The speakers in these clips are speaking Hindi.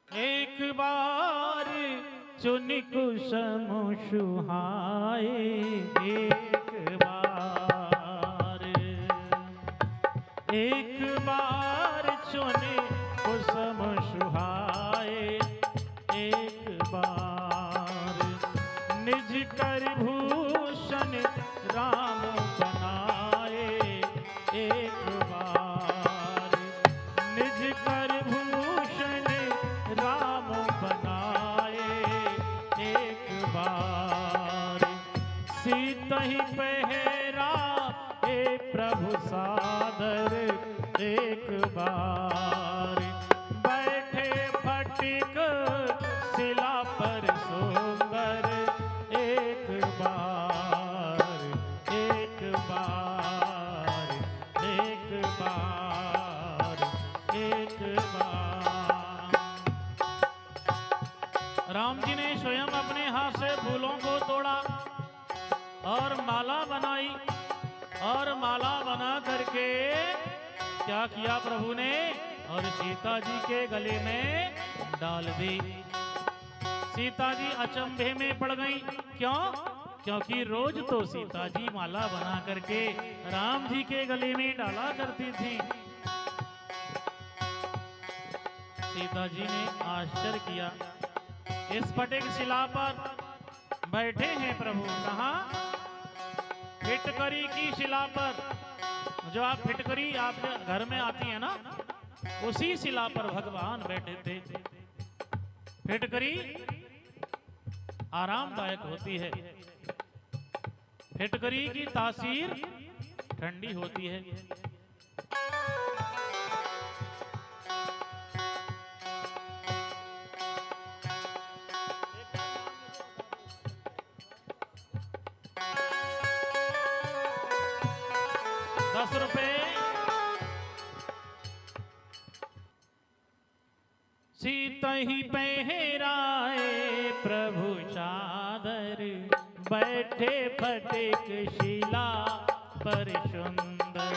एक बार चुन कुसुम सुहाए, एक बार चुन कुसुम सुहाए, एक बार निज कर भूषण राम बनाए, एक बार निज कर भूषण राम बनाए, एक बार सीता ही पहरा हे प्रभु सादर, एक बार बैठे फटिक शिला पर सुंदर, एक बार, एक बार, एक बार, एक बार। राम जी ने स्वयं अपने हाथ से फूलों को तोड़ा और माला बनाई, और माला बना करके क्या किया प्रभु ने, और सीता जी के गले में डाल दी। सीता जी अचंभे में पड़ गई। क्यों? क्योंकि रोज तो सीता जी माला बना करके राम जी के गले में डाला करती थी। सीता जी ने आश्चर्य किया, इस फटिक शिला पर बैठे हैं प्रभु। कहाँ? फिटकरी की शिला पर। जो आप फिटकरी आपके घर में आती है ना, उसी शिला पर भगवान बैठे थे। फिटकरी आरामदायक होती है, फिटकरी की तासीर ठंडी होती है। 10 रुपए। सीता ही पहराए प्रभु चादर, बैठे फटिक शिला पर सुंदर।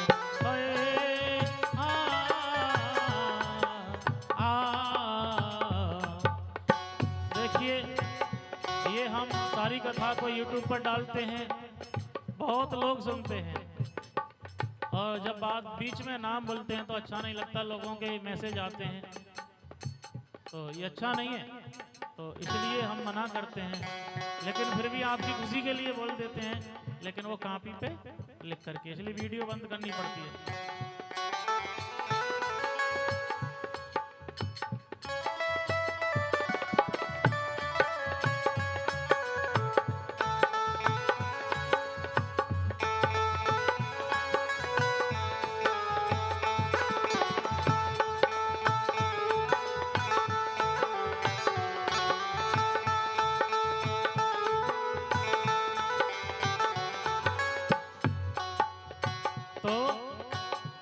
देखिए, ये हम सारी कथा को YouTube पर डालते हैं, बहुत लोग सुनते हैं, और जब बात बीच में नाम बोलते हैं तो अच्छा नहीं लगता, लोगों के मैसेज आते हैं, तो ये अच्छा नहीं है, तो इसलिए हम मना करते हैं। लेकिन फिर भी आपकी खुशी के लिए बोल देते हैं, लेकिन वो कॉपी पे लिख करके, इसलिए वीडियो बंद करनी पड़ती है।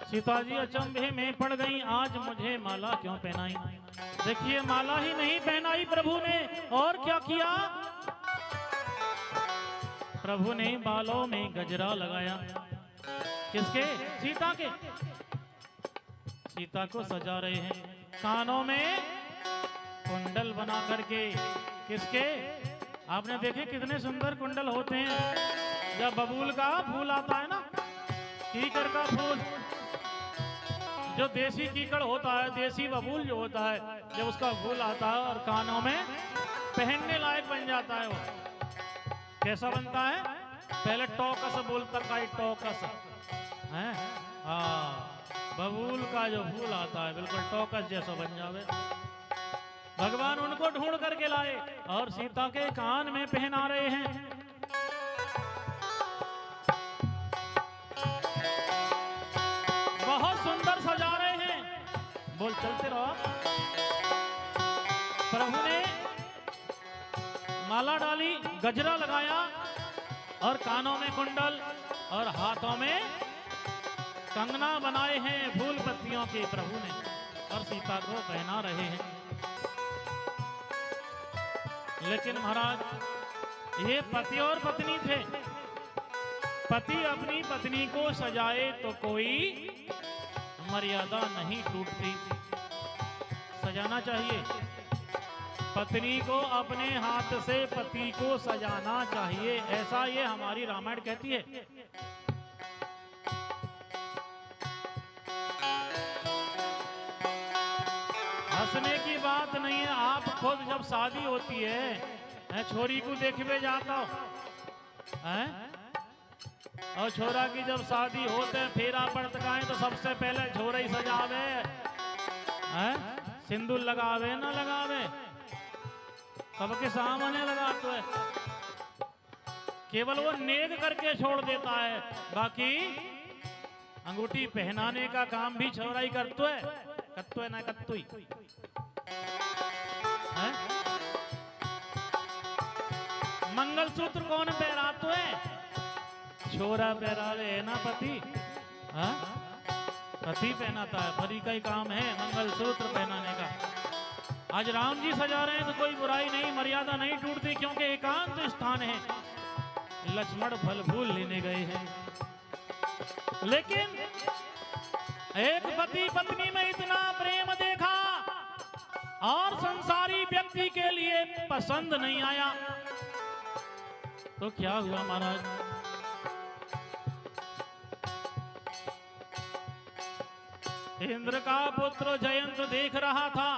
सीता जी अचंभे में पड़ गई, आज मुझे माला क्यों पहनाई। देखिए, माला ही नहीं पहनाई प्रभु ने, और क्या किया? प्रभु ने बालों में गजरा लगाया। किसके? सीता के। सीता को सजा रहे हैं। कानों में कुंडल बना करके। किसके? आपने देखे कितने सुंदर कुंडल होते हैं। जब बबूल का फूल आता है ना, कीकर का फूल, जो देसी कीकड़ होता है, देसी बबूल जो होता है, जब उसका फूल आता है और कानों में पहनने लायक बन जाता है, वो कैसा बनता है? पहले टोकस बोलता का, टोकस है, हाँ, बबूल का जो फूल आता है बिल्कुल टोकस जैसा बन जावे। भगवान उनको ढूंढ करके लाए और सीता के कान में पहना रहे हैं। बहुत सुंदर सजा रहे हैं। बोल, चलते रहो। प्रभु ने माला डाली, गजरा लगाया, और कानों में कुंडल और हाथों में कंगना बनाए हैं फूल पत्तियों के प्रभु ने, और सीता को पहना रहे हैं। लेकिन महाराज, ये पति और पत्नी थे। पति अपनी पत्नी को सजाए तो कोई मर्यादा नहीं टूटती, सजाना चाहिए। पत्नी को अपने हाथ से पति को सजाना चाहिए, ऐसा ये हमारी रामायण कहती है। हंसने की बात नहीं है। आप खुद जब शादी होती है छोरी को देखने जाता हो हैं, और छोरा की जब शादी होते फेरा पड़ता है तो सबसे पहले छोरा ही सजावे हैं, सिंदूर लगावे ना लगावे, सबके सामने लगाते है। केवल वो नेग करके छोड़ देता है, बाकी अंगूठी पहनाने का काम भी छोरा ही करतो है ना कत्तो ही है। मंगलसूत्र कौन पहनातो है? छोरा पहरावे ना पति, पति पहनाता है, पति का ही काम है मंगलसूत्र पहनाने का। आज राम जी सजा रहे हैं तो कोई बुराई नहीं, मर्यादा नहीं टूटती, क्योंकि एकांत स्थान है। लक्ष्मण फल फूल लेने गए हैं, लेकिन एक पति पत्नी में इतना प्रेम देखा और संसारी व्यक्ति के लिए पसंद नहीं आया, तो क्या हुआ महाराज? इंद्र का पुत्र जयंत देख रहा था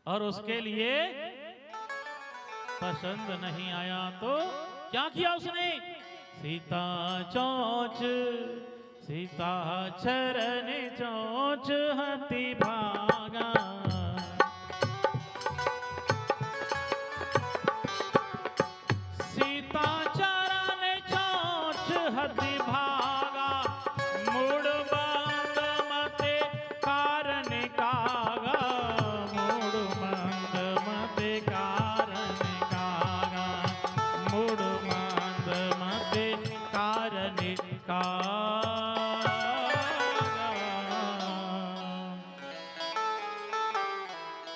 और उसके लिए पसंद नहीं आया, तो क्या किया उसने? सीता चोंच, सीता चरण चोंच हति भागा। सीता चरण चोंच हति भागा, मूड बंद मते कारण कागा, मूड बंद मते कारण कागा, मूड बंद मते कारण कागा।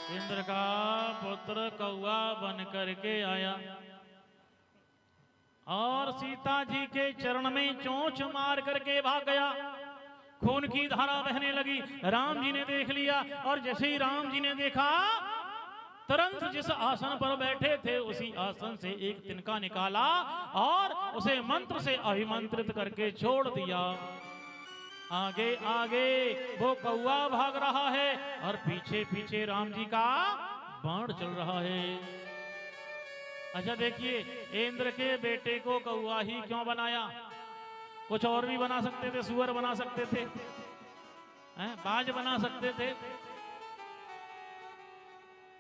इंद्र का पुत्र कौआ बन करके आया और सीता जी के चरण में चोंच मार करके भाग गया। खून की धारा बहने लगी। राम जी ने देख लिया और जैसे ही राम जी ने देखा, तुरंत जिस आसन पर बैठे थे उसी आसन से एक तिनका निकाला और उसे मंत्र से अभिमंत्रित करके छोड़ दिया। आगे आगे वो कौआ भाग रहा है और पीछे पीछे राम जी का बाण चल रहा है। अच्छा देखिए, इंद्र के बेटे को कौआ ही क्यों बनाया? कुछ और भी बना सकते थे, सुअर बना सकते थे, बाज बना सकते थे,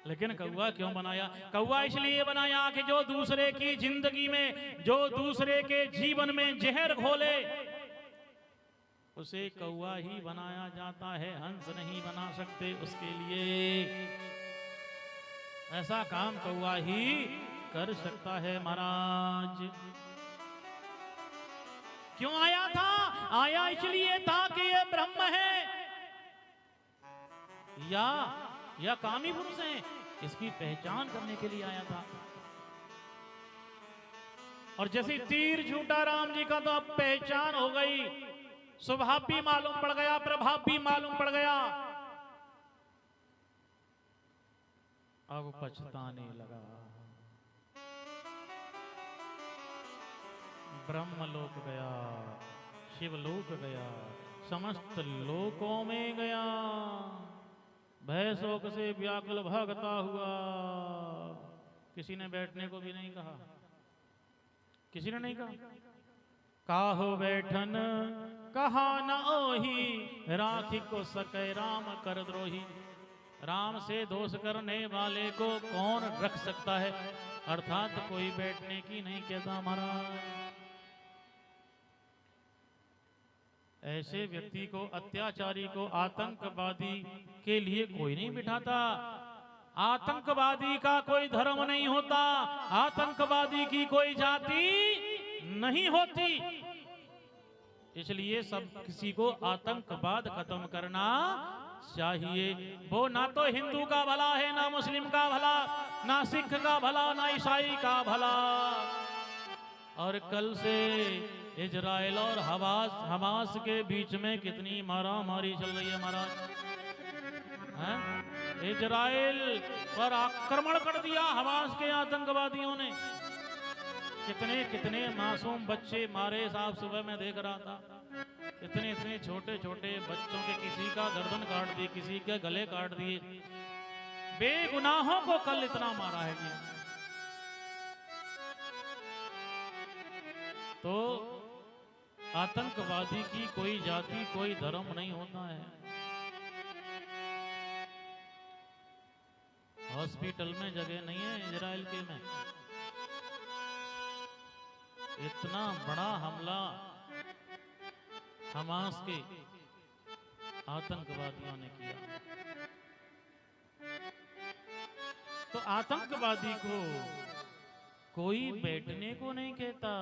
लेकिन कौआ क्यों बनाया? कौआ इसलिए बनाया कि जो दूसरे की जिंदगी में, जो दूसरे के जीवन में जहर घोले उसे कौआ ही बनाया जाता है, हंस नहीं बना सकते। उसके लिए ऐसा काम कौआ ही कर सकता है महाराज। क्यों आया था? आया इसलिए था कि ये ब्रह्म है या कामी पुरुष है, इसकी पहचान करने के लिए आया था। और जैसे तीर झूठा राम जी का, तो अब पहचान हो गई, स्वभाव भी मालूम पड़ गया, प्रभाव भी मालूम पड़ गया। अब पछताने लगा। ब्रह्मलोक गया, शिवलोक गया, समस्त लोकों में गया, भय शोक से व्याकुल भागता हुआ। किसी ने बैठने को भी नहीं कहा, किसी ने नहीं कहा। काहो बैठन कहा न ओही, राखी को सके राम कर द्रोही। राम से दोष करने वाले को कौन रख सकता है? अर्थात कोई बैठने की नहीं कहता महाराज। ऐसे व्यक्ति को, अत्याचारी को, आतंकवादी के लिए कोई नहीं बिठाता। आतंकवादी का कोई धर्म नहीं होता, आतंकवादी की कोई जाति नहीं होती। इसलिए सब किसी को आतंकवाद खत्म करना चाहिए। वो ना तो हिंदू का भला है, ना मुस्लिम का भला, ना सिख का भला, ना ईसाई का भला। और कल से इजराइल और हमास के बीच में कितनी मारा मारी चल रही है महाराज, हैं? इजराइल पर आक्रमण कर दिया हमास के आतंकवादियों ने। कितने कितने मासूम बच्चे मारे साहब, सुबह में देख रहा था। इतने इतने छोटे छोटे बच्चों के, किसी का गर्दन काट दिए, किसी के गले काट दिए। बेगुनाहों को कल इतना मारा है जी। तो आतंकवादी की कोई जाति कोई धर्म नहीं होता है। हॉस्पिटल में जगह नहीं है इजराइल के में। इतना बड़ा हमला हमास के आतंकवादियों ने किया। तो आतंकवादी को कोई बैठने को नहीं कहता।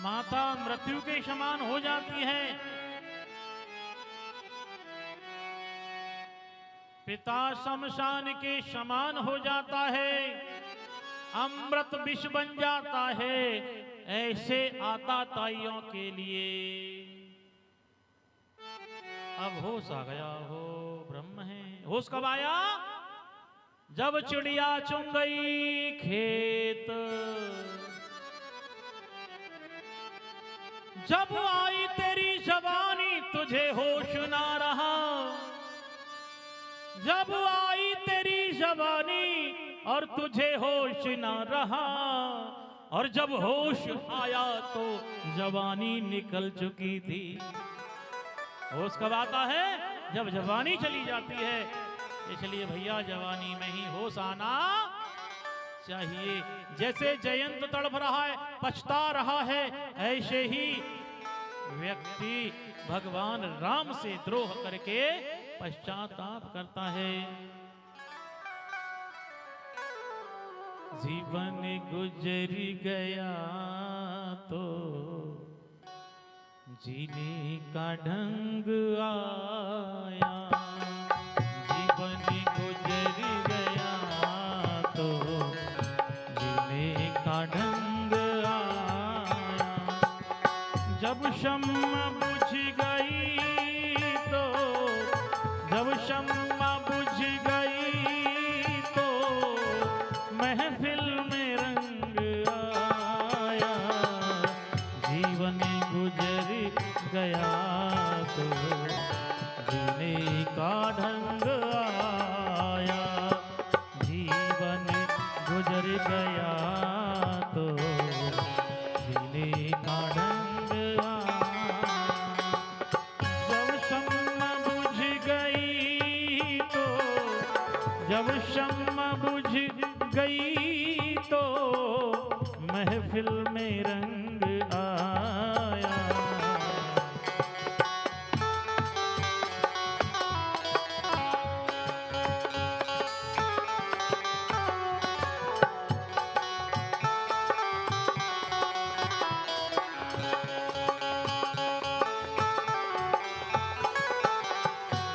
माता मृत्यु के समान हो जाती है, पिता शमशान के समान हो जाता है, अमृत विष बन जाता है। ऐसे आताताइयों के लिए अब होश आ गया, हो ब्रह्म है। होश कब आया? जब चिड़िया चुन गई खेत, जब आई तेरी जवानी तुझे होश ना रहा। जब आई तेरी जवानी और तुझे होश ना रहा, और जब होश आया तो जवानी निकल चुकी थी। होश कब आता है? जब जवानी चली जाती है। इसलिए भैया जवानी में ही होश आना चाहिए। जैसे जयंत तड़प रहा है, पछता रहा है, ऐसे ही व्यक्ति भगवान राम से द्रोह करके पश्चाताप करता है। जीवन गुजर गया तो जीने का ढंग आया। जीवन गुजर गया तो जीने का ढंग आया। जब शम्मा बुझ गई तो, जब शम्मा बुझ गई तो महफिल में रंग आया। जीवन गुजर गया तो जीने का ढंग आया। जीवन गुजर गया तो जीने का ढंग आया। जब शम्मा बुझ गई तो, जब शम्मा बुझ गई तो महफिल में रंग आया।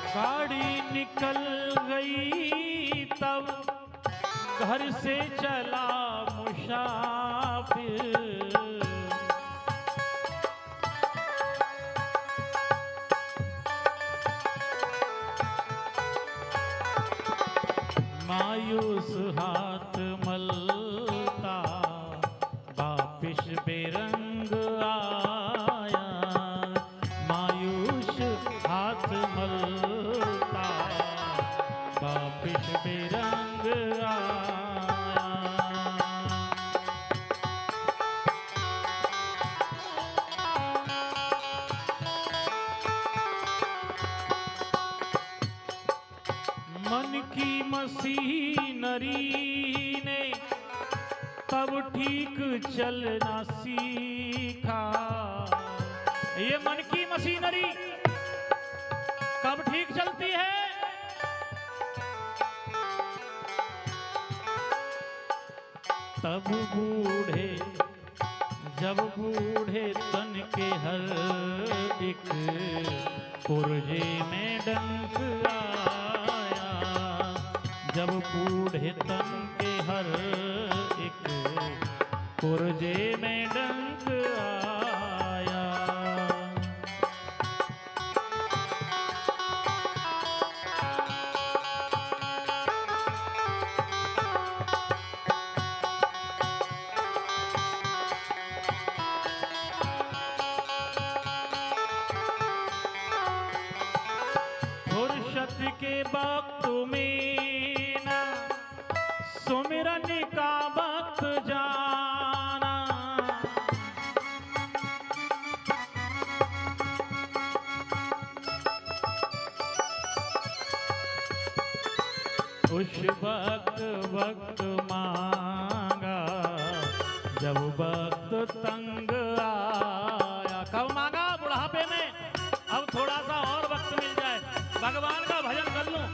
गाड़ी निकल गई तब घर से चला मुसाफिर। मायूस हाथ मलता वापिस बेरंग आया। मायूस हाथ मलता वापिस बेरंग आया। मन की मशीनरी ने तब ठीक चलना सीखा। ये मन की मशीनरी कब ठीक चलती है? तब बूढ़े, जब बूढ़े तन के हर एक पुर्जे में डंक आया। जब बूढ़े तन के हर एक पुर्जे में डंक आया। भक्ति के वक्त में ना सुमिरन का वक्त जाना। उस वक्त मांगा जब वक्त तंग आया। कब मांगा? बुढ़ापे में। अब थोड़ा सा और वक्त मिल जाए, भगवान का भजन कर लूं,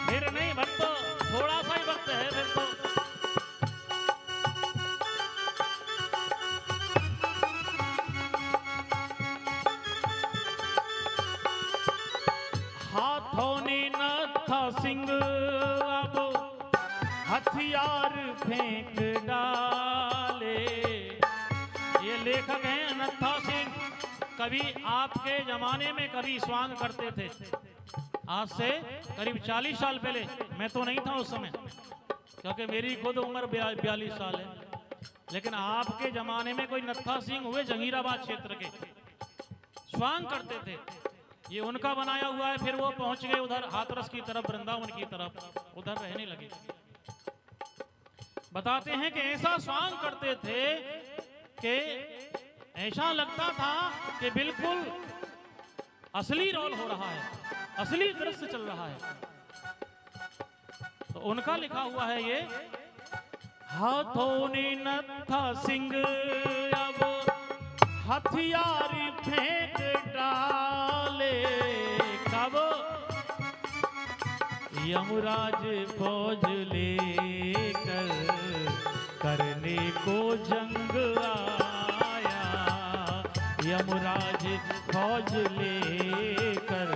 फिर नहीं भक्तो, थोड़ा सा ही वक्त है फिर तो। हाथों ने न था सिंह अब हथियार फेंक डाले। ये लेखक हैं नत्था सिंह। कभी आपके जमाने में कभी स्वांग करते थे, आज से करीब 40 साल पहले। मैं तो नहीं था उस समय, क्योंकि मेरी खुद उम्र 42 साल है। लेकिन आपके जमाने में कोई नत्था सिंह हुए जहीराबाद क्षेत्र के, स्वांग करते थे। ये उनका बनाया हुआ है। फिर वो पहुंच गए उधर हाथरस की तरफ, वृंदावन की तरफ, उधर रहने लगे। बताते हैं कि ऐसा स्वांग करते थे कि ऐसा लगता था कि बिल्कुल असली रोल हो रहा है, असली दृश्य चल रहा है। तो उनका लिखा हुआ है ये, हाथों ने नत्था सिंह अब हथियार फेंक डाले। कब? यमराज फौज लेकर करने को जंग आया। यमराज फौज लेकर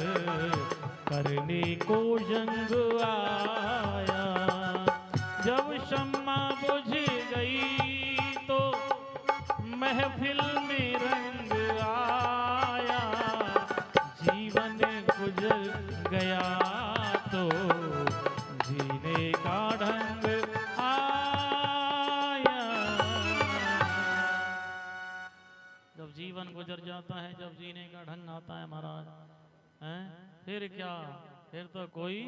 करने को जंग आया। जब शम्मा बुझ गई तो महफिल में रंग आया। जीवन गुजर गया तो जीने का ढंग आया। जब जीवन गुजर जाता है, जब जीने का ढंग आता है महाराज, हैं? फिर क्या, फिर तो कोई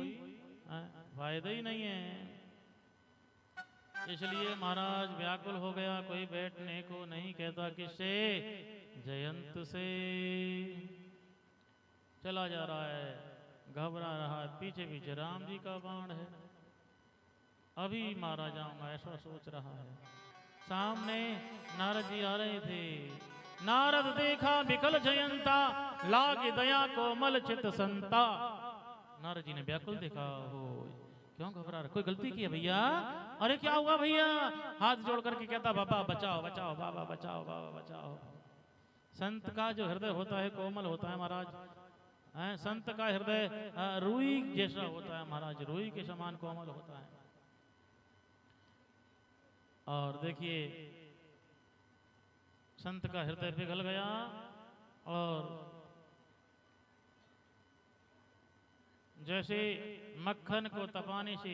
फायदा ही नहीं है। इसलिए महाराज व्याकुल हो गया, कोई बैठने को नहीं कहता। किससे? जयंत से। चला जा रहा है, घबरा रहा है, पीछे पीछे राम जी का बाण है। अभी मारा जाऊंगा ऐसा सोच रहा है। सामने नारद जी आ रहे थे। नारद देखा विकल जयंता, लागे दया कोमल चित संता। नारद जी ने व्याकुल देखा, हो क्यों घबरा रहा? कोई गलती की है भैया? अरे क्या हुआ भैया? हाथ जोड़ करके कहता, बाबा बचाओ बचाओ, बाबा बचाओ, बाबा बचाओ। संत का जो हृदय होता है कोमल होता है महाराज। संत का हृदय रूई जैसा होता है महाराज, रूई के समान कोमल होता है। और देखिए संत का हृदय पिघल गया और जैसे मक्खन को तपाने से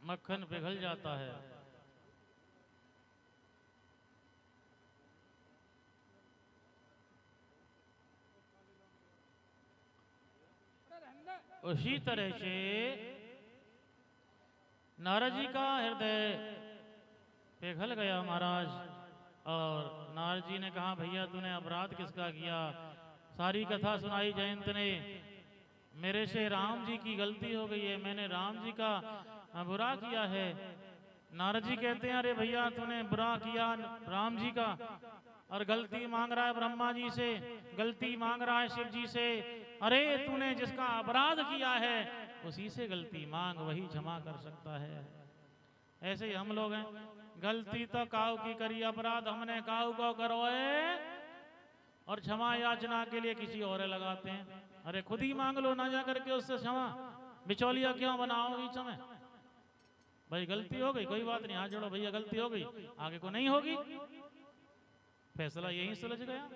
मक्खन पिघल जाता है, उसी तरह से नारद जी का हृदय पिघल गया महाराज। और नारद जी ने कहा, भैया तूने अपराध किसका किया? सारी कथा सुनाई जयंत ने। मेरे से राम जी की गलती हो गई है, मैंने राम जी का बुरा किया है। नारद जी कहते हैं, अरे भैया तूने बुरा किया राम जी का और गलती मांग रहा है ब्रह्मा जी से, गलती मांग रहा है शिव जी से। अरे तूने जिसका अपराध किया है उसी से गलती मांग, वही क्षमा कर सकता है। ऐसे ही हम लोग हैं, गलती तो काऊ की करी, अपराध हमने काऊ को करोए और क्षमा याचना के लिए किसी और लगाते हैं। अरे खुद ही मांग लो ना जा करके उससे क्षमा, बिचौलिया क्यों बनाओ बीच में? भाई गलती हो गई, कोई बात नहीं, हाथ जोड़ो भैया गलती हो गई, आगे को नहीं होगी, फैसला यही सुलझ गया।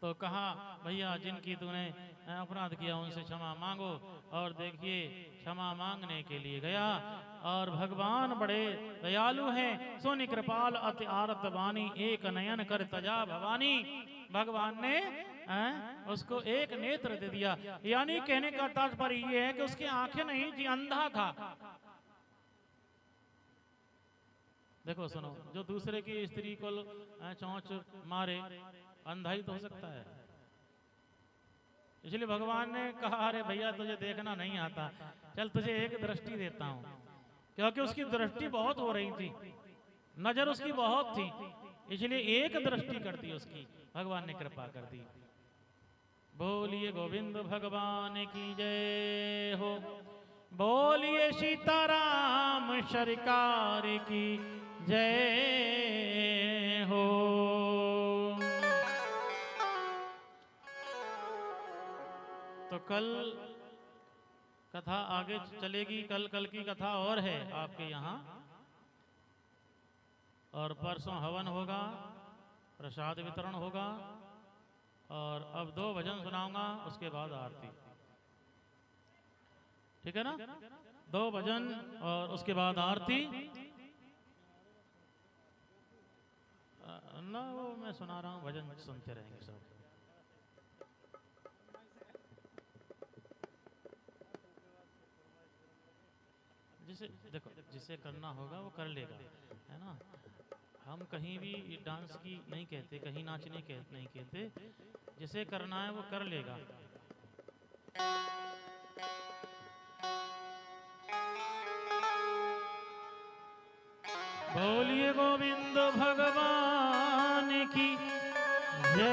तो कहा भैया जिनकी तूने अपराध किया उनसे क्षमा मांगो। और देखिए क्षमा मांगने के लिए गया और भगवान बड़े दयालु हैं। सोनि कृपाल अति आरत वाणी, एक नयन कर तजा भवानी। भगवान ने उसको एक नेत्र दे दिया। यानी कहने का तात्पर्य ये है कि उसकी आंखें नहीं थी, अंधा था। देखो सुनो, जो दूसरे की स्त्री को चोंच मारे अंधा ही तो हो सकता है। इसलिए भगवान ने कहा अरे भैया तुझे देखना नहीं आता, चल तुझे एक दृष्टि देता हूं, क्योंकि उसकी दृष्टि बहुत हो रही थी, नजर उसकी बहुत थी, इसलिए एक दृष्टि कर दी उसकी, भगवान ने कृपा कर दी। बोलिए गोविंद भगवान की जय हो, बोलिए सीताराम सरकार की जय हो। तो कल कथा आगे चलेगी, कल की कथा और है आपके यहाँ, और परसों हवन होगा, प्रसाद वितरण होगा, और अब 2 भजन सुनाऊंगा, उसके बाद आरती। ठीक है ना? 2 भजन और उसके बाद आरती। ना वो मैं सुना रहा हूँ, भजन सुनते रहेंगे सब। जिसे देखो, जिसे करना होगा वो कर लेगा, है ना? हम कहीं भी डांस की नहीं कहते, कहीं नाचने नहीं कहते, जिसे करना है वो कर लेगा। बोलिए गोविंद भगवान की जय।